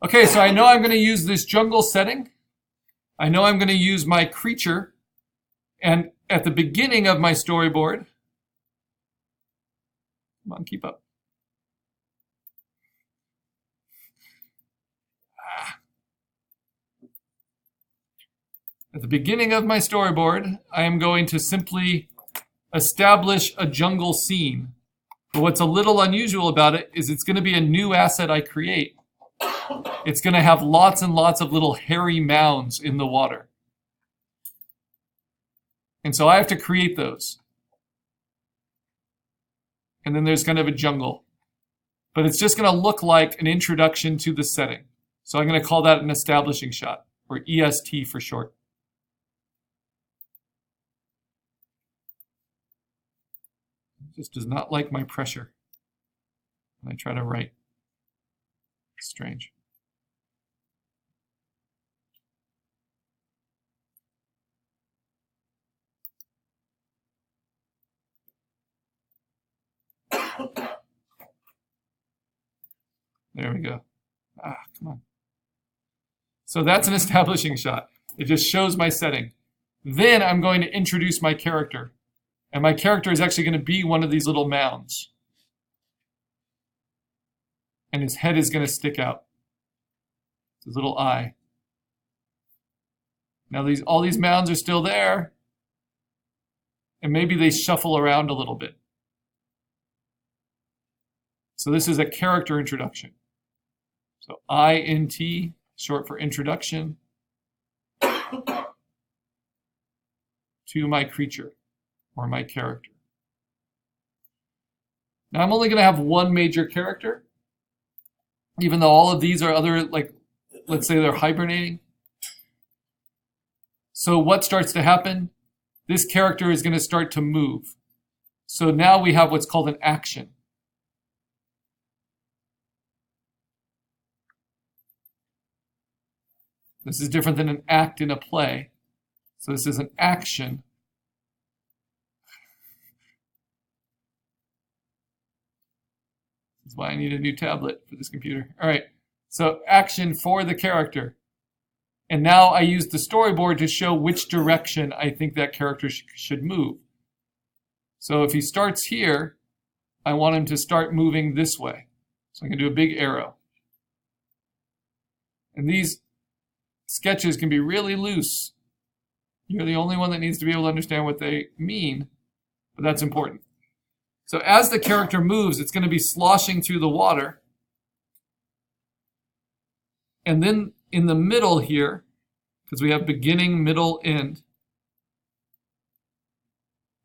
Okay, so I know I'm going to use this jungle setting. I know I'm going to use my creature. And at the beginning of my storyboard, come on, keep up. At the beginning of my storyboard, I am going to simply establish a jungle scene. But what's a little unusual about it is it's going to be a new asset I create. It's going to have lots and lots of little hairy mounds in the water. And so I have to create those. And then there's kind of a jungle. But it's just going to look like an introduction to the setting. So I'm going to call that an establishing shot, or EST for short. It just does not like my pressure when I try to write. It's strange. There we go. Come on. So that's an establishing shot. It just shows my setting. Then I'm going to introduce my character. And my character is actually going to be one of these little mounds. And his head is going to stick out. His little eye. Now all these mounds are still there. And maybe they shuffle around a little bit. So this is a character introduction. So INT, short for introduction, to my creature or my character. Now I'm only going to have one major character, even though all of these are other, like, let's say they're hibernating. So what starts to happen? This character is going to start to move. So now we have what's called an action. This is different than an act in a play. So this is an action. This is why I need a new tablet for this computer. All right, so action for the character. And now I use the storyboard to show which direction I think that character should move. So if he starts here, I want him to start moving this way. So I can do a big arrow. And these sketches can be really loose. You're the only one that needs to be able to understand what they mean, but that's important. So as the character moves, it's going to be sloshing through the water. And then in the middle here, because we have beginning, middle, end,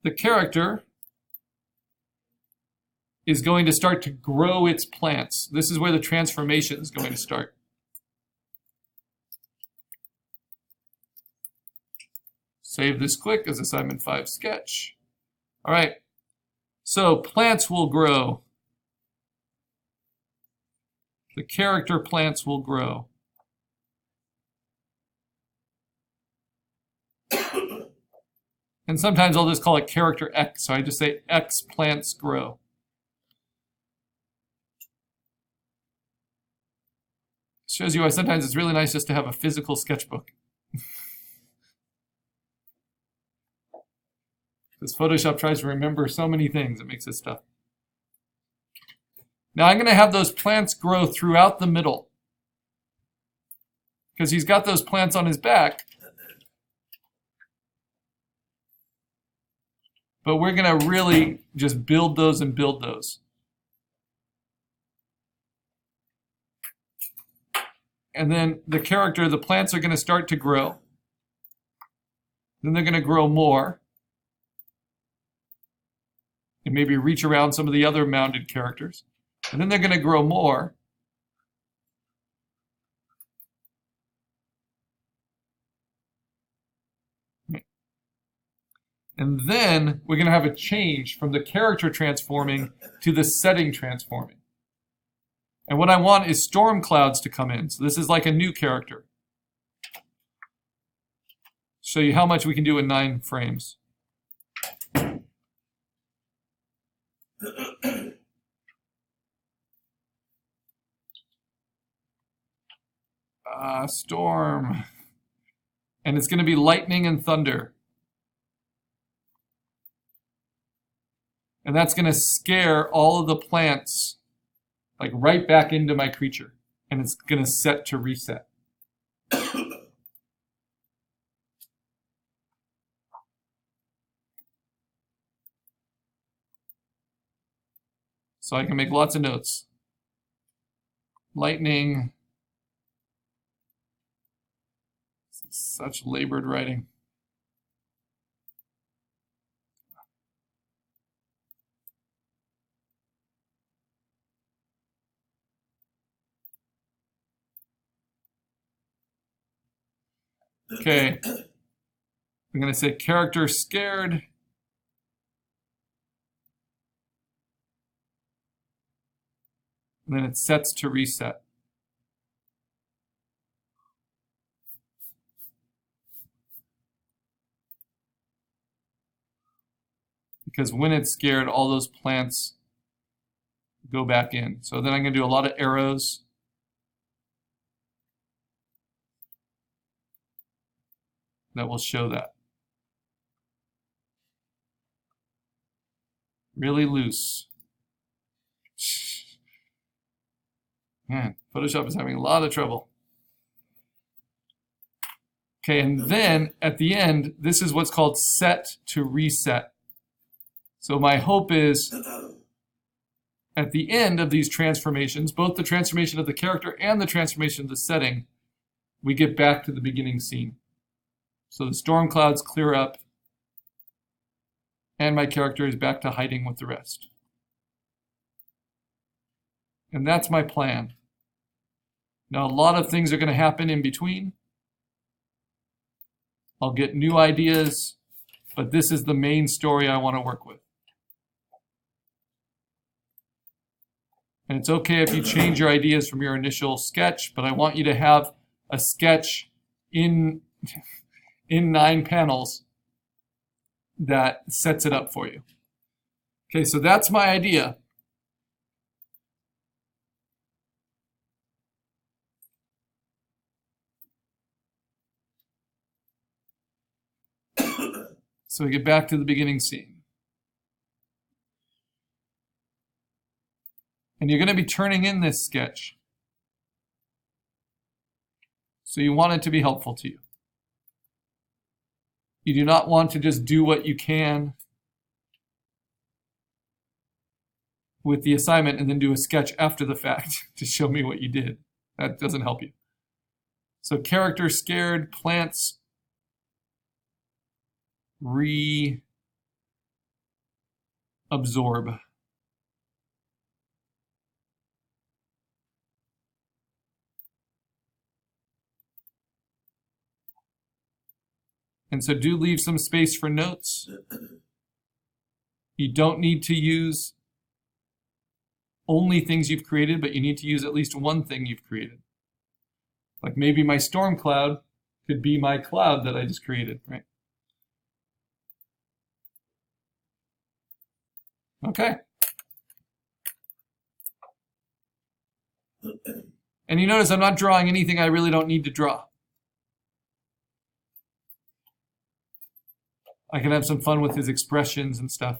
the character is going to start to grow its plants. This is where the transformation is going to start. Save this quick as assignment 5 sketch. All right, so plants will grow. The character plants will grow. And sometimes I'll just call it character X, so I just say X plants grow. Shows you why sometimes it's really nice just to have a physical sketchbook. Because Photoshop tries to remember so many things, it makes this tough. Now I'm going to have those plants grow throughout the middle. Because he's got those plants on his back. But we're going to really just build those and build those. And then the character, the plants are going to start to grow. Then they're going to grow more. And maybe reach around some of the other mounded characters. And then they're going to grow more. And then we're going to have a change from the character transforming to the setting transforming. And what I want is storm clouds to come in. So this is like a new character. Show you how much we can do in 9 frames. storm. And it's going to be lightning and thunder. And that's going to scare all of the plants like right back into my creature. And it's going to set to reset. So I can make lots of notes. Lightning. Such labored writing. Okay. I'm going to say character scared. And then it sets to reset. Because when it's scared, all those plants go back in. So then I'm going to do a lot of arrows. That will show that. Really loose. Man, Photoshop is having a lot of trouble. Okay, and then at the end, this is what's called set to reset. So my hope is at the end of these transformations, both the transformation of the character and the transformation of the setting, we get back to the beginning scene. So the storm clouds clear up, and my character is back to hiding with the rest. And that's my plan. Now, a lot of things are going to happen in between. I'll get new ideas, but this is the main story I want to work with. And it's okay if you change your ideas from your initial sketch, but I want you to have a sketch in 9 panels that sets it up for you. Okay, so that's my idea. So we get back to the beginning scene. And you're going to be turning in this sketch. So you want it to be helpful to you. You do not want to just do what you can with the assignment and then do a sketch after the fact to show me what you did. That doesn't help you. So character scared, plants reabsorb. And so do leave some space for notes. You don't need to use only things you've created, but you need to use at least one thing you've created. Like maybe my storm cloud could be my cloud that I just created, right? Okay. And you notice I'm not drawing anything I really don't need to draw. I can have some fun with his expressions and stuff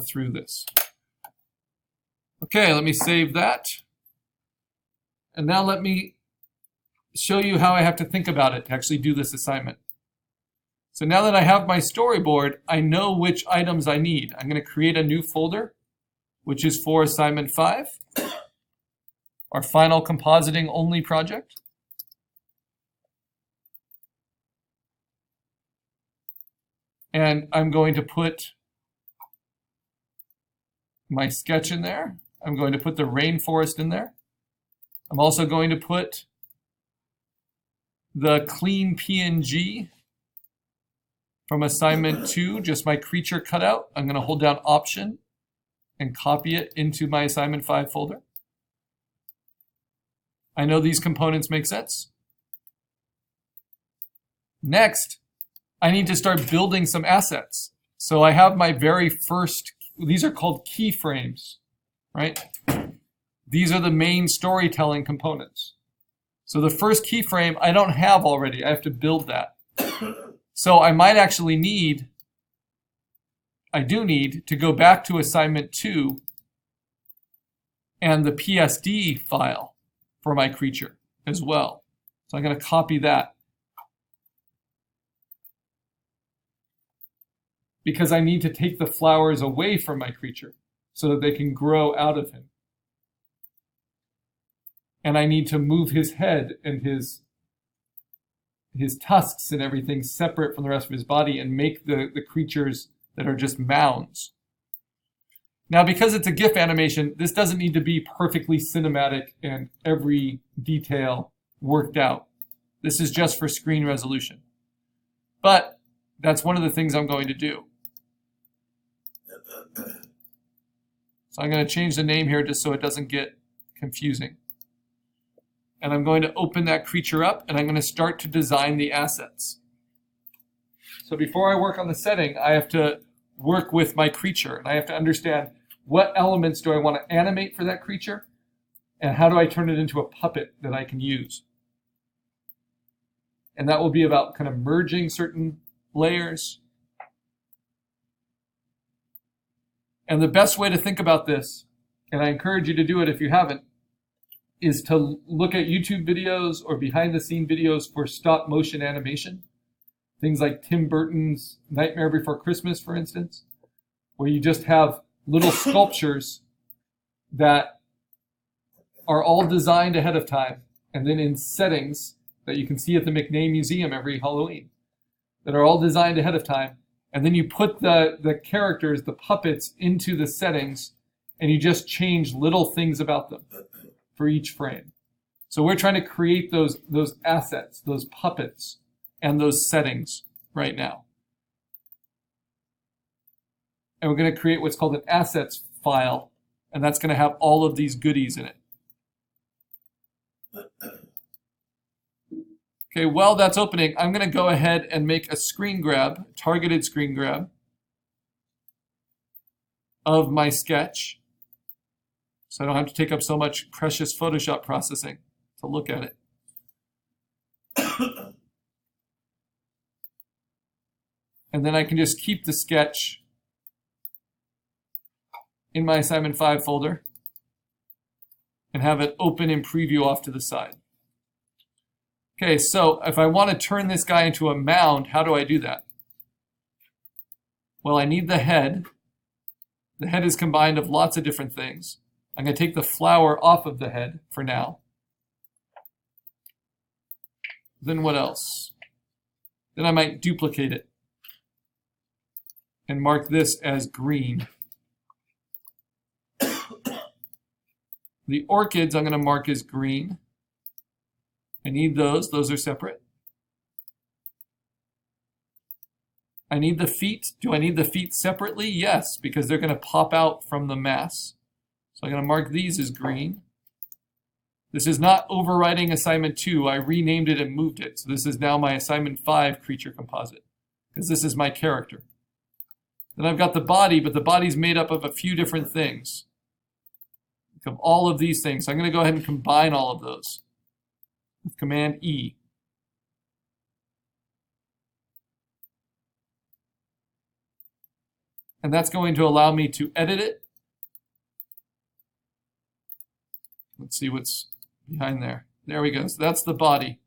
through this. Okay, let me save that. And now let me show you how I have to think about it to actually do this assignment. So now that I have my storyboard, I know which items I need. I'm going to create a new folder, which is for assignment 5, our final compositing only project. And I'm going to put my sketch in there. I'm going to put the rainforest in there. I'm also going to put the clean PNG from assignment 2, just my creature cutout. I'm going to hold down Option and copy it into my assignment 5 folder. I know these components make sense. Next, I need to start building some assets. So I have my very first, these are called keyframes, right? These are the main storytelling components. So the first keyframe I don't have already. I have to build that. So I might actually need, I do need to go back to assignment 2 and the PSD file for my creature as well. So I'm going to copy that because I need to take the flowers away from my creature so that they can grow out of him. And I need to move his head and his tusks and everything separate from the rest of his body and make the creatures that are just mounds. Now, because it's a GIF animation, this doesn't need to be perfectly cinematic and every detail worked out. This is just for screen resolution. But that's one of the things I'm going to do. So I'm going to change the name here just so it doesn't get confusing. And I'm going to open that creature up, and I'm going to start to design the assets. So before I work on the setting, I have to work with my creature, and I have to understand what elements do I want to animate for that creature, and how do I turn it into a puppet that I can use. And that will be about kind of merging certain layers. And the best way to think about this, and I encourage you to do it if you haven't, is to look at YouTube videos or behind-the-scene videos for stop-motion animation. Things like Tim Burton's Nightmare Before Christmas, for instance, where you just have little sculptures that are all designed ahead of time, and then in settings that you can see at the McNay Museum every Halloween, that are all designed ahead of time. And then you put the characters, the puppets, into the settings, and you just change little things about them for each frame. So we're trying to create those assets, those puppets, and those settings right now. And we're going to create what's called an assets file, and that's going to have all of these goodies in it. Okay, while that's opening, I'm going to go ahead and make a screen grab, targeted screen grab of my sketch. So I don't have to take up so much precious Photoshop processing to look at it. And then I can just keep the sketch in my assignment 5 folder and have it open in preview off to the side. Okay, so if I want to turn this guy into a mound, how do I do that? Well, I need the head. The head is combined of lots of different things. I'm going to take the flower off of the head for now. Then what else? Then I might duplicate it and mark this as green. The orchids I'm going to mark as green. I need those. Those are separate. I need the feet. Do I need the feet separately? Yes, because they're going to pop out from the mass. So I'm going to mark these as green. This is not overwriting assignment 2. I renamed it and moved it. So this is now my assignment 5 creature composite, because this is my character. Then I've got the body, but the body's made up of a few different things. Of all of these things. So I'm going to go ahead and combine all of those with Command E. And that's going to allow me to edit it. Let's see what's behind there. There we go. So that's the body.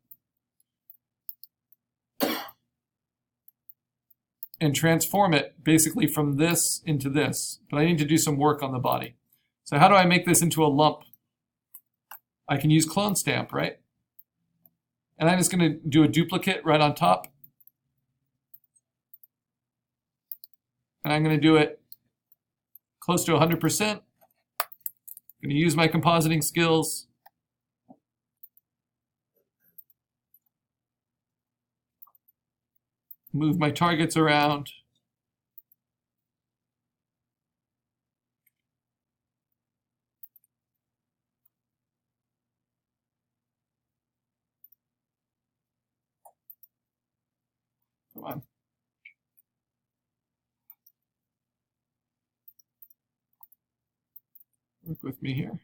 And transform it basically from this into this. But I need to do some work on the body. So how do I make this into a lump? I can use clone stamp, right? And I'm just going to do a duplicate right on top. And I'm going to do it close to 100%. I'm going to use my compositing skills. Move my targets around. Come on. Work with me here.